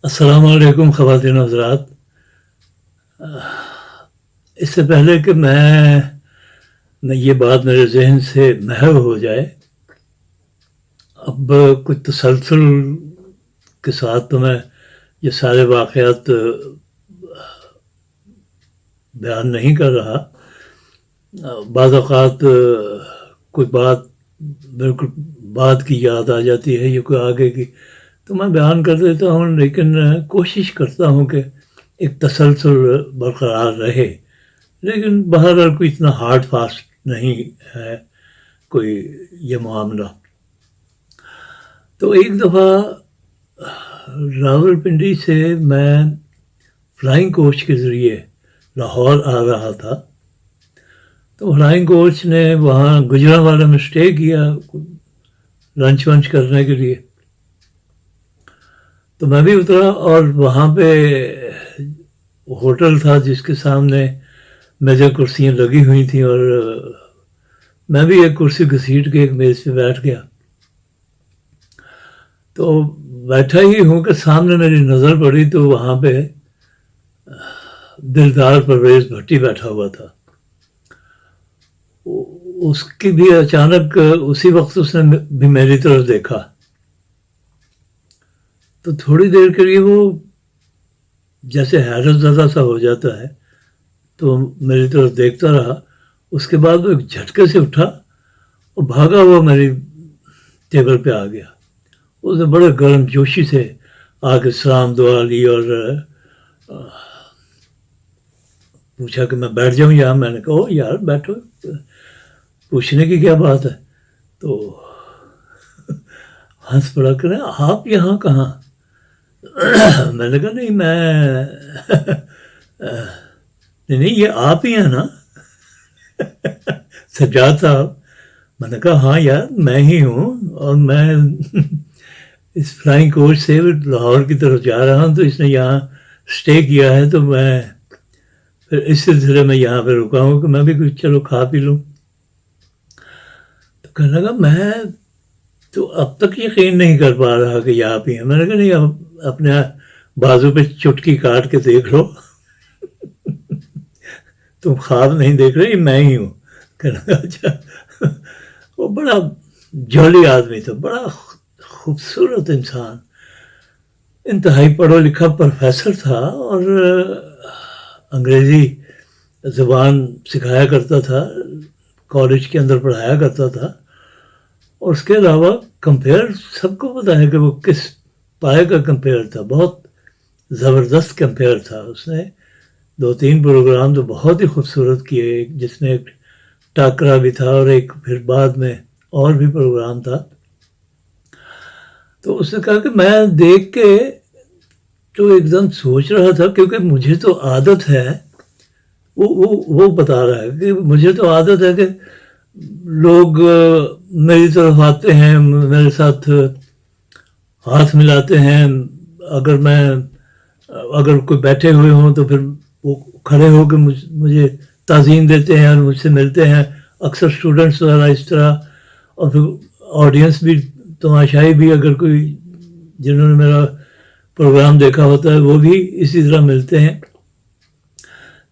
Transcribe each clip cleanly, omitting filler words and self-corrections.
السلام علیکم خواتین و حضرات. اس سے پہلے کہ میں یہ بات میرے ذہن سے محو ہو جائے، اب کچھ تسلسل کے ساتھ تو میں یہ سارے واقعات بیان نہیں کر رہا. بعض اوقات کوئی بات بالکل بعد کی یاد آ جاتی ہے یا کوئی آگے کی، تو میں بیان کر دیتا ہوں، لیکن کوشش کرتا ہوں کہ ایک تسلسل برقرار رہے. لیکن بہرحال کوئی اتنا ہارڈ فاسٹ نہیں ہے کوئی یہ معاملہ. تو ایک دفعہ راولپنڈی سے میں فلائنگ کوچ کے ذریعے لاہور آ رہا تھا. تو فلائنگ کوچ نے وہاں گجرانوالہ میں اسٹے کیا لنچ ونچ کرنے کے لیے. تو میں بھی اترا اور وہاں پہ ہوٹل تھا جس کے سامنے میزیں کرسیاں لگی ہوئی تھیں، اور میں بھی ایک کرسی گھسیٹ کے ایک میز پہ بیٹھ گیا. تو بیٹھا ہی ہوں کہ سامنے میری نظر پڑی تو وہاں پہ دلدار پرویز بھٹی بیٹھا ہوا تھا. اس کی بھی اچانک اسی وقت اس نے بھی میری طرف دیکھا. تو تھوڑی دیر کے لیے وہ جیسے حیرت زدہ سا ہو جاتا ہے تو میری طرف دیکھتا رہا. اس کے بعد وہ ایک جھٹکے سے اٹھا اور بھاگا ہوا میری ٹیبل پہ آ گیا. اس نے بڑے گرم جوشی سے آ کے سلام دعا لی اور پوچھا کہ میں بیٹھ جاؤں یہاں. میں نے کہا او یار بیٹھو، پوچھنے کی کیا بات ہے. تو ہنس پڑا کہ آپ یہاں کہاں؟ میں نے کہا نہیں نہیں یہ آپ ہی ہیں نا سجاد صاحب. میں نے کہا ہاں یار میں ہی ہوں، اور میں اس فلائنگ کوچ سے لاہور کی طرف جا رہا ہوں، تو اس نے یہاں اسٹے کیا ہے، تو میں پھر اس سلسلے میں یہاں پہ رکا ہوں کہ میں بھی کچھ چلو کھا پی لوں. تو کہنے لگا میں تو اب تک یقین نہیں کر پا رہا کہ یہ آپ ہی ہیں. میں نے کہا نہیں، اب اپنے بازو پہ چٹکی کاٹ کے دیکھ لو تم خواب نہیں دیکھ رہے، میں ہی ہوں. کہنے لگا اچھا. وہ بڑا جولی آدمی تھا، بڑا خوبصورت انسان، انتہائی پڑھا لکھا پروفیسر تھا، اور انگریزی زبان سکھایا کرتا تھا، کالج کے اندر پڑھایا کرتا تھا. اور اس کے علاوہ کمپیئر سب کو پتا ہے کہ وہ کس پائے کا کمپیئر تھا، بہت زبردست کمپیئر تھا. اس نے 2-3 پروگرام تو بہت ہی خوبصورت کیے، جس میں ایک ٹاکرا بھی تھا اور ایک پھر بعد میں اور بھی پروگرام تھا. تو اس نے کہا کہ میں دیکھ کے تو ایک دم سوچ رہا تھا، کیونکہ مجھے تو عادت ہے، وہ بتا رہا ہے کہ مجھے تو عادت ہے کہ لوگ میری طرف آتے ہیں، میرے ساتھ ہاتھ ملاتے ہیں. اگر کوئی بیٹھے ہوئے ہوں تو پھر وہ کھڑے ہو کے مجھے تعظیم دیتے ہیں اور مجھ سے ملتے ہیں. اکثر اسٹوڈنٹس وغیرہ اس طرح، اور پھر آڈینس بھی، تماشائی بھی، اگر کوئی جنہوں نے میرا پروگرام دیکھا ہوتا ہے وہ بھی اسی طرح ملتے ہیں.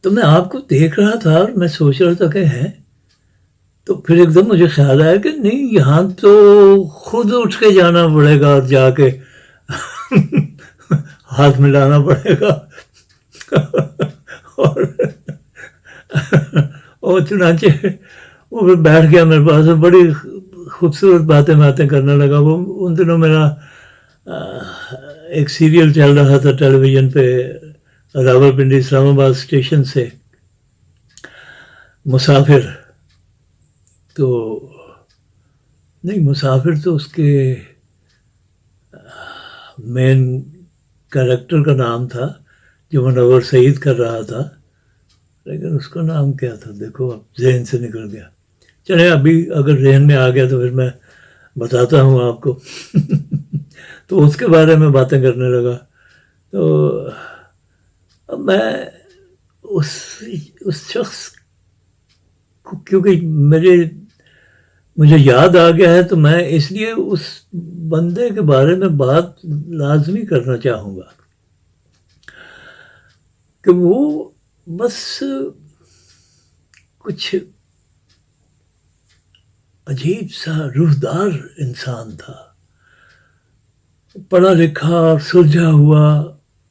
تو میں آپ کو دیکھ رہا تھا اور میں سوچ رہا تھا کہ ہیں. تو پھر ایک دم مجھے خیال آیا کہ نہیں، یہاں تو خود اٹھ کے جانا پڑے گا اور جا کے ہاتھ ملانا پڑے گا. اور چنانچہ وہ پھر بیٹھ گیا میرے پاس، بڑی خوبصورت باتیں کرنے لگا. وہ ان دنوں میرا ایک سیریل چل رہا تھا ٹیلی ویژن پہ راولپنڈی اسلام آباد اسٹیشن سے، مسافر. تو نہیں، مسافر تو اس کے مین کریکٹر کا نام تھا جو منور سعید کر رہا تھا، لیکن اس کا نام کیا تھا دیکھو اب ذہن سے نکل گیا. چلے ابھی اگر ذہن میں آ گیا تو پھر میں بتاتا ہوں آپ کو. تو اس کے بارے میں باتیں کرنے لگا. تو اب میں اس شخص کو، کیونکہ مجھے یاد آ گیا ہے، تو میں اس لیے اس بندے کے بارے میں بات لازمی کرنا چاہوں گا. کہ وہ بس کچھ عجیب سا روحدار انسان تھا، پڑھا لکھا اور سلجھا ہوا،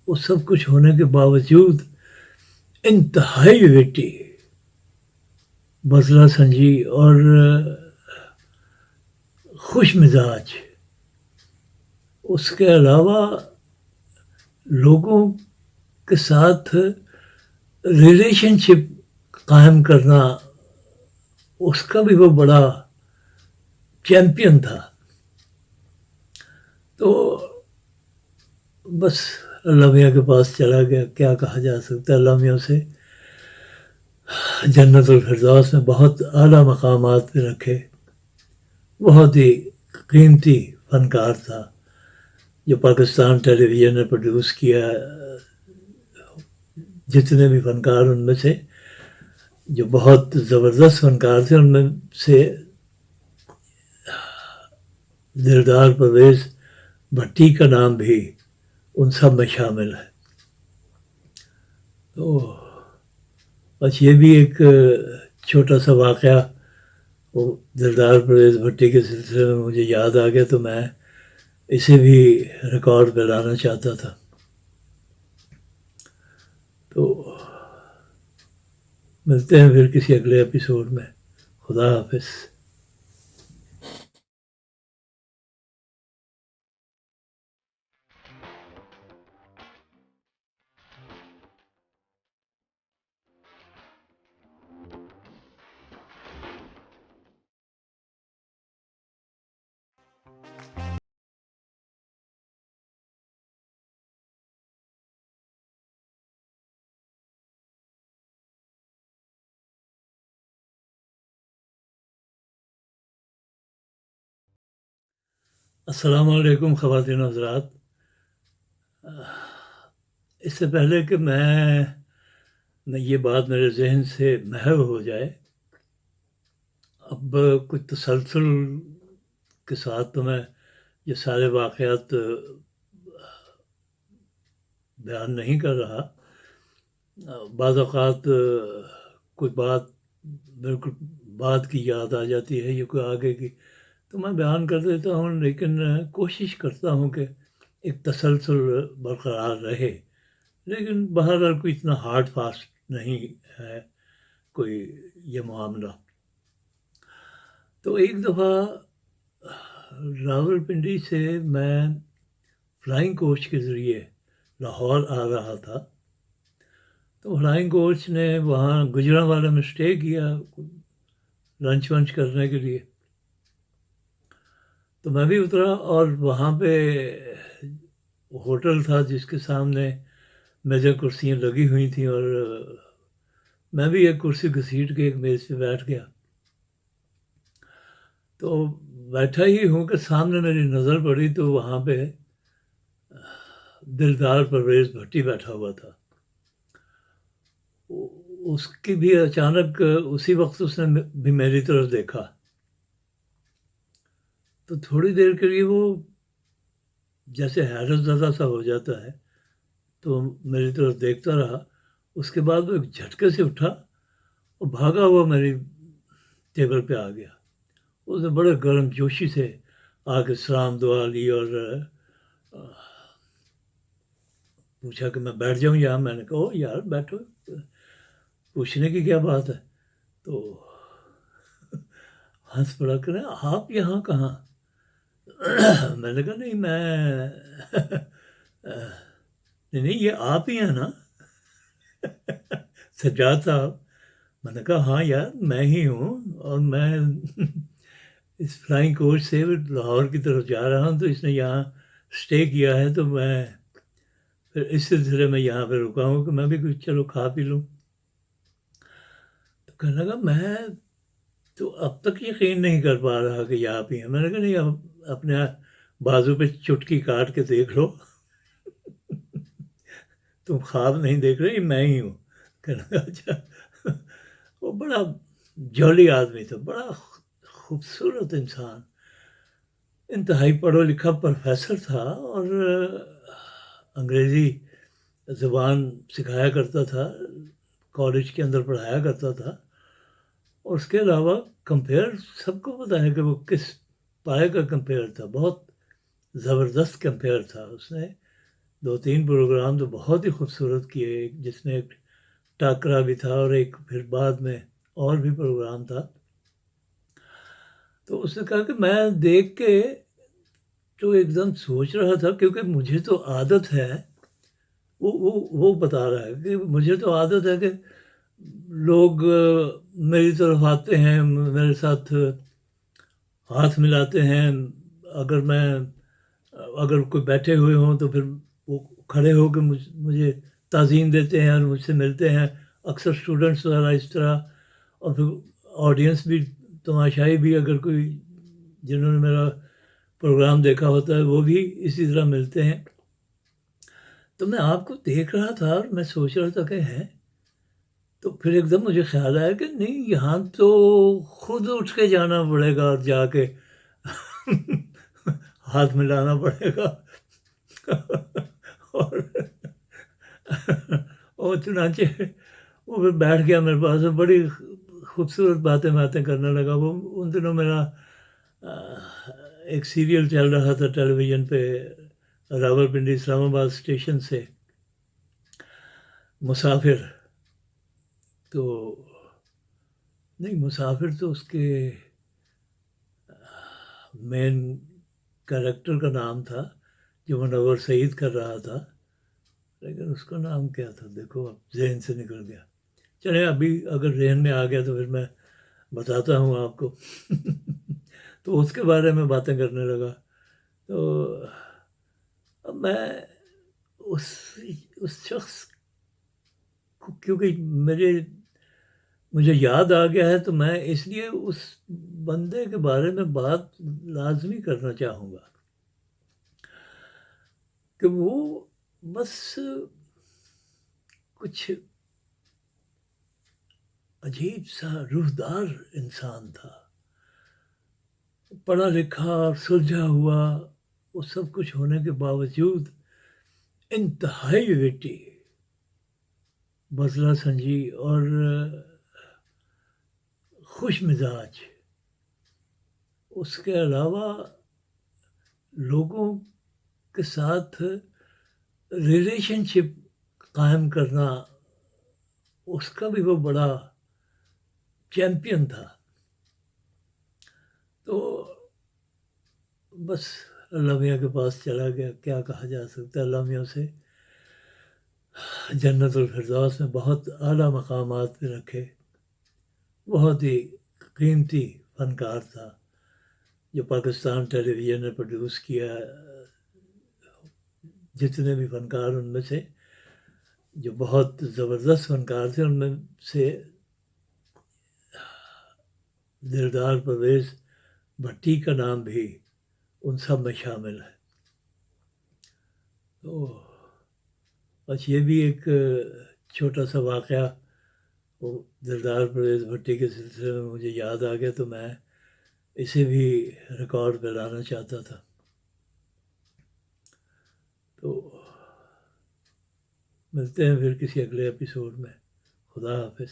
وہ سب کچھ ہونے کے باوجود انتہائی ویٹی، مسئلہ سنجی اور خوش مزاج. اس کے علاوہ لوگوں کے ساتھ ریلیشن شپ قائم کرنا، اس کا بھی وہ بڑا چیمپئن تھا. تو بس اللہ میاں کے پاس چلا گیا، کیا کہا جا سکتا ہے. اللہ میاں سے جنت الفردوس میں بہت اعلیٰ مقامات پہ رکھے. بہت ہی قیمتی فنکار تھا جو پاکستان ٹیلی ویژن نے پروڈیوس کیا. جتنے بھی فنکار ان میں سے جو بہت زبردست فنکار تھے، ان میں سے دلدار پرویز بھٹی کا نام بھی ان سب میں شامل ہے. تو بس یہ بھی ایک چھوٹا سا واقعہ وہ دلدار پرویز بھٹی کے سلسلے میں مجھے یاد آ گیا، تو میں اسے بھی ریکارڈ پہ لانا چاہتا تھا. تو ملتے ہیں پھر کسی اگلے ایپیسوڈ میں. خدا حافظ. السلام علیکم خواتین حضرات. اس سے پہلے کہ میں یہ بات میرے ذہن سے محو ہو جائے، اب کچھ تسلسل کے ساتھ تو میں یہ سارے واقعات بیان نہیں کر رہا. بعض اوقات کوئی بات بالکل بعد کی یاد آ جاتی ہے یا کوئی آگے کی، تو میں بیان کر دیتا ہوں، لیکن کوشش کرتا ہوں کہ ایک تسلسل برقرار رہے. لیکن بہرحال کوئی اتنا ہارڈ فاسٹ نہیں ہے کوئی یہ معاملہ. تو ایک دفعہ راولپنڈی سے میں فلائنگ کوچ کے ذریعے لاہور آ رہا تھا. تو فلائنگ کوچ نے وہاں گجرانوالہ میں اسٹے کیا لنچ ونچ کرنے کے لیے. تو میں بھی اترا اور وہاں پہ ہوٹل تھا جس کے سامنے میزیں کرسیاں لگی ہوئی تھیں، اور میں بھی ایک کرسی گھسیٹ کے ایک میز پہ بیٹھ گیا. تو بیٹھا ہی ہوں کہ سامنے میری نظر پڑی تو وہاں پہ دلدار پرویز بھٹی بیٹھا ہوا تھا. اس کی بھی اچانک اسی وقت اس نے بھی میری طرف دیکھا. تو تھوڑی دیر کے لیے وہ جیسے حیرت زدہ سا ہو جاتا ہے، تو میری طرف دیکھتا رہا. اس کے بعد وہ ایک جھٹکے سے اٹھا اور بھاگا ہوا میری ٹیبل پہ آ گیا. اس نے بڑے گرم جوشی سے آ کے سلام دعا لی اور پوچھا کہ میں بیٹھ جاؤں یہاں. میں نے کہا او یار بیٹھو، پوچھنے کی کیا بات ہے. تو ہنس پڑا کہ آپ یہاں کہاں. میں نے کہا نہیں نہیں یہ آپ ہی ہیں نا سجاد صاحب. میں نے کہا ہاں یار میں ہی ہوں، اور میں اس فلائنگ کوچ سے لاہور کی طرف جا رہا ہوں، تو اس نے یہاں اسٹے کیا ہے، تو میں پھر اس سلسلے میں یہاں پہ رکا ہوں کہ میں بھی کچھ چلو کھا پی لوں. تو کہنے لگا میں تو اب تک یقین نہیں کر پا رہا کہ یہ آپ ہی ہیں. میں نے کہا نہیں، اب اپنے بازو پہ چٹکی کاٹ کے دیکھ لو تم خواب نہیں دیکھ رہے، میں ہی ہوں. کہنے لگا اچھا. وہ بڑا جولی آدمی تھا، بڑا خوبصورت انسان، انتہائی پڑھا لکھا پروفیسر تھا، اور انگریزی زبان سکھایا کرتا تھا، کالج کے اندر پڑھایا کرتا تھا، اور اس کے علاوہ کمپیئر سب کو پتہ ہے کہ وہ کس پائے کا کمپیئر تھا، بہت زبردست کمپیئر تھا. اس نے 2-3 پروگرام تو بہت ہی خوبصورت کیے، جس میں ایک ٹاکرا بھی تھا اور ایک پھر بعد میں اور بھی پروگرام تھا. تو اس نے کہا کہ میں دیکھ کے تو ایک دم سوچ رہا تھا، کیونکہ مجھے تو عادت ہے، وہ بتا رہا ہے کہ مجھے تو عادت ہے کہ لوگ میری طرف آتے ہیں، میرے ساتھ ہاتھ ملاتے ہیں، اگر کوئی بیٹھے ہوئے ہوں تو پھر وہ کھڑے ہو کے مجھے تعظیم دیتے ہیں اور مجھ سے ملتے ہیں، اکثر اسٹوڈنٹس وغیرہ اس طرح، اور پھر آڈینس بھی، تماشائی بھی، اگر کوئی جنہوں نے میرا پروگرام دیکھا ہوتا ہے وہ بھی اسی طرح ملتے ہیں. تو میں آپ کو دیکھ رہا تھا اور میں سوچ رہا تھا کہ تو پھر ایک دم مجھے خیال آیا کہ نہیں، یہاں تو خود اٹھ کے جانا پڑے گا اور جا کے ہاتھ ملانا پڑے گا. اور چنانچہ وہ پھر بیٹھ گیا میرے پاس، بڑی خوبصورت باتیں کرنے لگا. وہ ان دنوں میرا ایک سیریل چل رہا تھا ٹیلی ویژن پہ، راولپنڈی اسلام آباد اسٹیشن سے، مسافر. تو نہیں، مسافر تو اس کے مین کریکٹر کا نام تھا جو منور سعید کر رہا تھا، لیکن اس کا نام کیا تھا دیکھو اب ذہن سے نکل گیا. چلیں ابھی اگر ذہن میں آ گیا تو پھر میں بتاتا ہوں آپ کو. تو اس کے بارے میں باتیں کرنے لگا. تو اب میں اس شخص کو، کیونکہ مجھے یاد آ گیا ہے، تو میں اس لیے اس بندے کے بارے میں بات لازمی کرنا چاہوں گا کہ وہ بس کچھ عجیب سا روحدار انسان تھا، پڑھا لکھا اور سلجھا ہوا، وہ سب کچھ ہونے کے باوجود انتہائی ویٹی، بزلہ سنجی اور خوش مزاج. اس کے علاوہ لوگوں کے ساتھ ریلیشن شپ قائم کرنا، اس کا بھی وہ بڑا چیمپئن تھا. تو بس اللہ میاں کے پاس چلا گیا، کیا کہا جا سکتا ہے. اللہ میاں سے جنت الفردوس میں بہت اعلیٰ مقامات پہ رکھے. بہت ہی قیمتی فنکار تھا جو پاکستان ٹیلی ویژن نے پروڈیوس کیا. جتنے بھی فنکار ان میں سے جو بہت زبردست فنکار تھے، ان میں سے دلدار پرویز بھٹی کا نام بھی ان سب میں شامل ہے. تو بس یہ بھی ایک چھوٹا سا واقعہ وہ دلدار پرویز بھٹی کے سلسلے میں مجھے یاد آ گیا، تو میں اسے بھی ریکارڈ پہ لانا چاہتا تھا. تو ملتے ہیں پھر کسی اگلے ایپیسوڈ میں. خدا حافظ.